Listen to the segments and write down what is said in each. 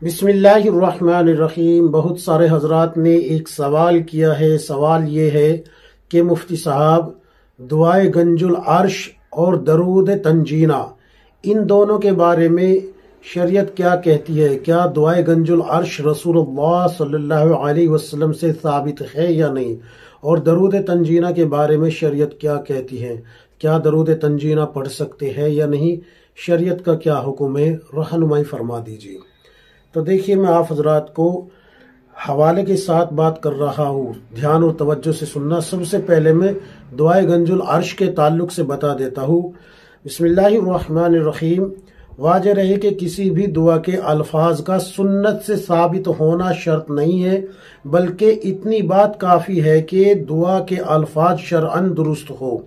بسم اللہ الرحمن الرحیم۔ بہت سارے حضرات نے ایک سوال کیا ہے۔ سوال یہ ہے کہ مفتی صاحب، دعائے گنج العرش اور درود تنجینہ، ان دونوں کے بارے میں شریعت کیا کہتی ہے؟ کیا دعائے گنج العرش رسول اللہ صلی اللہ علیہ وسلم سے ثابت ہے یا نہیں؟ اور درود تنجینہ کے بارے میں شریعت کیا کہتی ہے؟ کیا درود تنجینہ پڑھ سکتے ہیں یا نہیں؟ شریعت کا کیا حکم ہے؟ رہنمائی فرما دیجیے۔ تو دیکھیے، میں آپ حضرات کو حوالے کے ساتھ بات کر رہا ہوں، دھیان اور توجہ سے سننا۔ سب سے پہلے میں دعائے گنج العرش کے تعلق سے بتا دیتا ہوں۔ بسم اللہ الرحمن الرحیم۔ واضح رہے کہ کسی بھی دعا کے الفاظ کا سنت سے ثابت ہونا شرط نہیں ہے، بلکہ اتنی بات کافی ہے کہ دعا کے الفاظ شرعاً درست ہو۔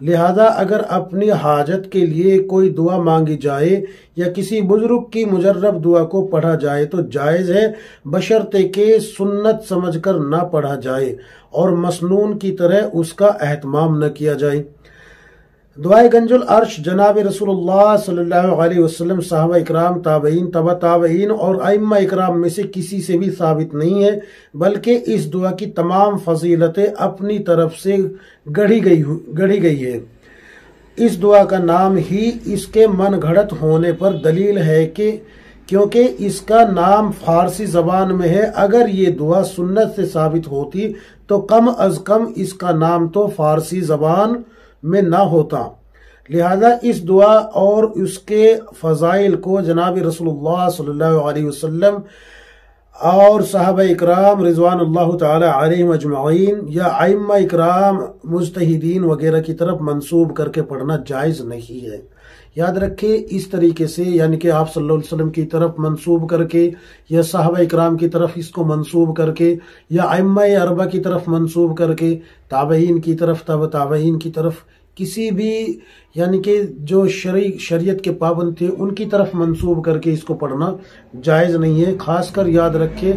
لہذا اگر اپنی حاجت کے لیے کوئی دعا مانگی جائے یا کسی بزرگ کی مجرب دعا کو پڑھا جائے تو جائز ہے، بشرطے کہ سنت سمجھ کر نہ پڑھا جائے اور مسنون کی طرح اس کا اہتمام نہ کیا جائے۔ دعائے گنج العرش جناب رسول اللہ صلی اللہ علیہ وسلم، صحابہ اکرام، تابعین، تبع تابعین اور ائمہ اکرام میں سے کسی سے بھی ثابت نہیں ہے، بلکہ اس دعا کی تمام فضیلتیں اپنی طرف سے گڑھی گئی ہے۔ اس دعا کا نام ہی اس کے من گھڑت ہونے پر دلیل ہے کہ کیونکہ اس کا نام فارسی زبان میں ہے۔ اگر یہ دعا سنت سے ثابت ہوتی تو کم از کم اس کا نام تو فارسی زبان میں نہ ہوتا۔ لہذا اس دعا اور اس کے فضائل کو جناب رسول اللہ صلی اللہ علیہ وسلم اور صحابہ اکرام رضوان اللہ تعالی علیہم اجمعین یا ائمہ اکرام مجتہدین وغیرہ کی طرف منسوب کر کے پڑھنا جائز نہیں ہے۔ یاد رکھیں، اس طریقے سے یعنی کہ آپ صلی اللہ علیہ وسلم کی طرف منسوب کر کے یا صحابہ اکرام کی طرف اس کو منسوب کر کے یا ائمہ اربعہ کی طرف منسوب کر کے تابعین کی طرف، تبع تابعین کی طرف، کسی بھی یعنی کہ جو شریعت کے پابند تھے ان کی طرف منسوب کر کے اس کو پڑھنا جائز نہیں ہے۔ خاص کر یاد رکھیں،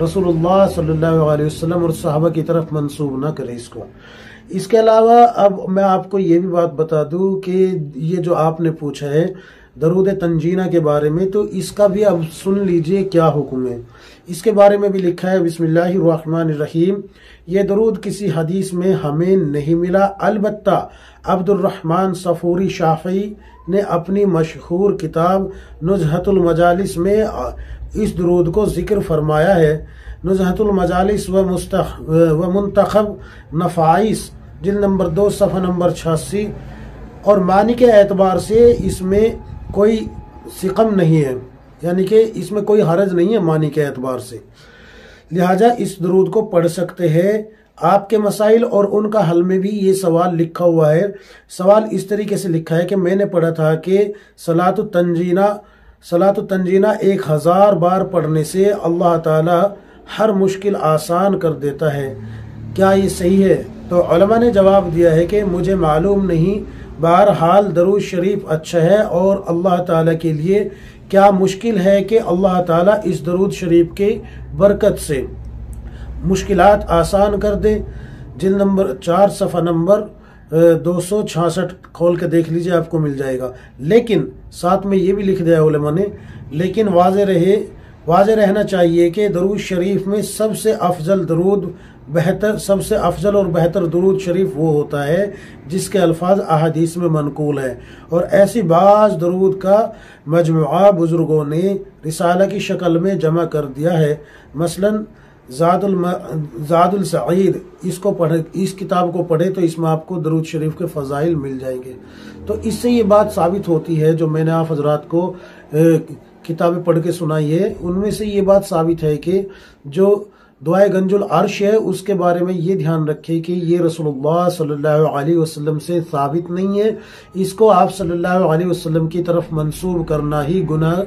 رسول اللہ صلی اللہ علیہ وسلم اور صحابہ کی طرف منسوب نہ کرے اس کو۔ اس کے علاوہ اب میں آپ کو یہ بھی بات بتا دوں کہ یہ جو آپ نے پوچھا ہے درود تنجینہ کے بارے میں، تو اس کا بھی اب سن لیجئے کیا حکم ہے۔ اس کے بارے میں بھی لکھا ہے، بسم اللہ الرحمن الرحیم۔ یہ درود کسی حدیث میں ہمیں نہیں ملا، البتہ عبد الرحمن صفوری شافعی نے اپنی مشہور کتاب نزہۃ المجالس میں اس درود کو ذکر فرمایا ہے۔ نزہۃ المجالس و منتخب نفائس، جلد نمبر 2 صفحہ نمبر 86، اور معنی کے اعتبار سے اس میں کوئی سقم نہیں ہے، یعنی کہ اس میں کوئی حرج نہیں ہے معنی کے اعتبار سے، لہٰذا اس درود کو پڑھ سکتے ہیں۔ آپ کے مسائل اور ان کا حل میں بھی یہ سوال لکھا ہوا ہے۔ سوال اس طریقے سے لکھا ہے کہ میں نے پڑھا تھا کہ صلاۃ التنجینہ 1000 بار پڑھنے سے اللہ تعالی ہر مشکل آسان کر دیتا ہے، کیا یہ صحیح ہے؟ تو علماء نے جواب دیا ہے کہ مجھے معلوم نہیں، بہرحال درود شریف اچھا ہے اور اللہ تعالیٰ کے لیے کیا مشکل ہے کہ اللہ تعالیٰ اس درود شریف کی برکت سے مشکلات آسان کر دے۔ جلد نمبر 4 صفحہ نمبر 266 کھول کے دیکھ لیجئے، آپ کو مل جائے گا۔ لیکن ساتھ میں یہ بھی لکھ دیا علماء نے، لیکن واضح رہنا چاہیے کہ درود شریف میں سب سے افضل اور بہتر درود شریف وہ ہوتا ہے جس کے الفاظ احادیث میں منقول ہیں، اور ایسی بعض درود کا مجموعہ بزرگوں نے رسالہ کی شکل میں جمع کر دیا ہے۔ مثلا زاد السعید، اس کتاب کو پڑھے تو اس میں آپ کو درود شریف کے فضائل مل جائیں گے۔ تو اس سے یہ بات ثابت ہوتی ہے، جو میں نے آپ حضرات کو کتابیں پڑھ کے سنائی ہے، ان میں سے یہ بات ثابت ہے کہ جو دعائے گنج العرش ہے اس کے بارے میں یہ دھیان رکھے کہ یہ رسول اللہ صلی اللہ علیہ وسلم سے ثابت نہیں ہے۔ اس کو آپ صلی اللہ علیہ وسلم کی طرف منسوب کرنا ہی گناہ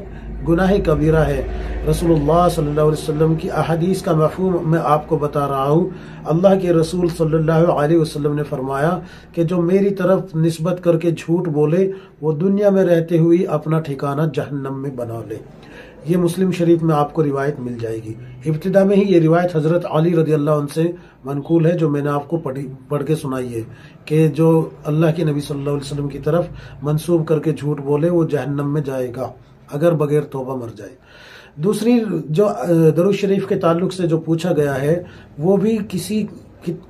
کبیرہ ہے۔ رسول اللہ صلی اللہ علیہ وسلم کی احادیث کا مفہوم میں آپ کو بتا رہا ہوں۔ اللہ کے رسول صلی اللہ علیہ وسلم نے فرمایا کہ جو میری طرف نسبت کر کے جھوٹ بولے وہ دنیا میں رہتے ہوئے اپنا ٹھکانہ جہنم میں بنا لے۔ یہ مسلم شریف میں آپ کو روایت مل جائے گی۔ ابتدا میں ہی یہ روایت حضرت علی رضی اللہ عنہ سے منقول ہے، جو میں نے آپ کو پڑھ کے سنائی ہے کہ جو اللہ کے نبی صلی اللہ علیہ وسلم کی طرف منسوب کر کے جھوٹ بولے وہ جہنم میں جائے گا اگر بغیر توبہ مر جائے۔ دوسری جو درود شریف کے تعلق سے جو پوچھا گیا ہے وہ بھی کسی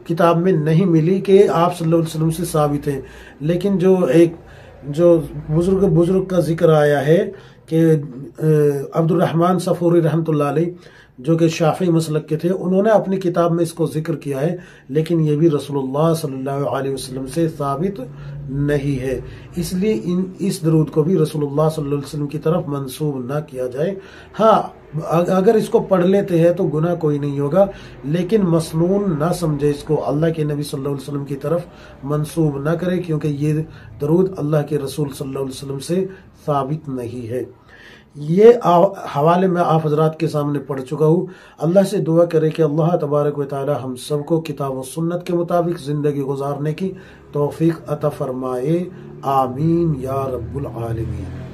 کتاب میں نہیں ملی کہ آپ صلی اللہ علیہ وسلم سے ثابت ہیں، لیکن جو بزرگ کا ذکر آیا ہے کہ عبد الرحمن صفوری رحمۃ اللہ علیہ جو کہ شافعی مسلک کے تھے، انہوں نے اپنی کتاب میں اس کو ذکر کیا ہے، لیکن یہ بھی رسول اللہ صلی اللہ علیہ وسلم سے ثابت نہیں ہے، اس لیے اس درود کو بھی رسول اللہ صلی اللہ علیہ وسلم کی طرف منسوب نہ کیا جائے۔ ہاں اگر اس کو پڑھ لیتے ہیں تو گناہ کوئی نہیں ہوگا، لیکن مسنون نہ سمجھے اس کو، اللہ کے نبی صلی اللہ علیہ وسلم کی طرف منسوب نہ کرے، کیونکہ یہ درود اللہ کے رسول صلی اللہ علیہ وسلم سے ثابت نہیں ہے۔ یہ حوالے میں آپ حضرات کے سامنے پڑھ چکا ہوں۔ اللہ سے دعا کرے کہ اللہ تبارک و تعالی ہم سب کو کتاب و سنت کے مطابق زندگی گزارنے کی توفیق عطا فرمائے، آمین یا رب العالمین۔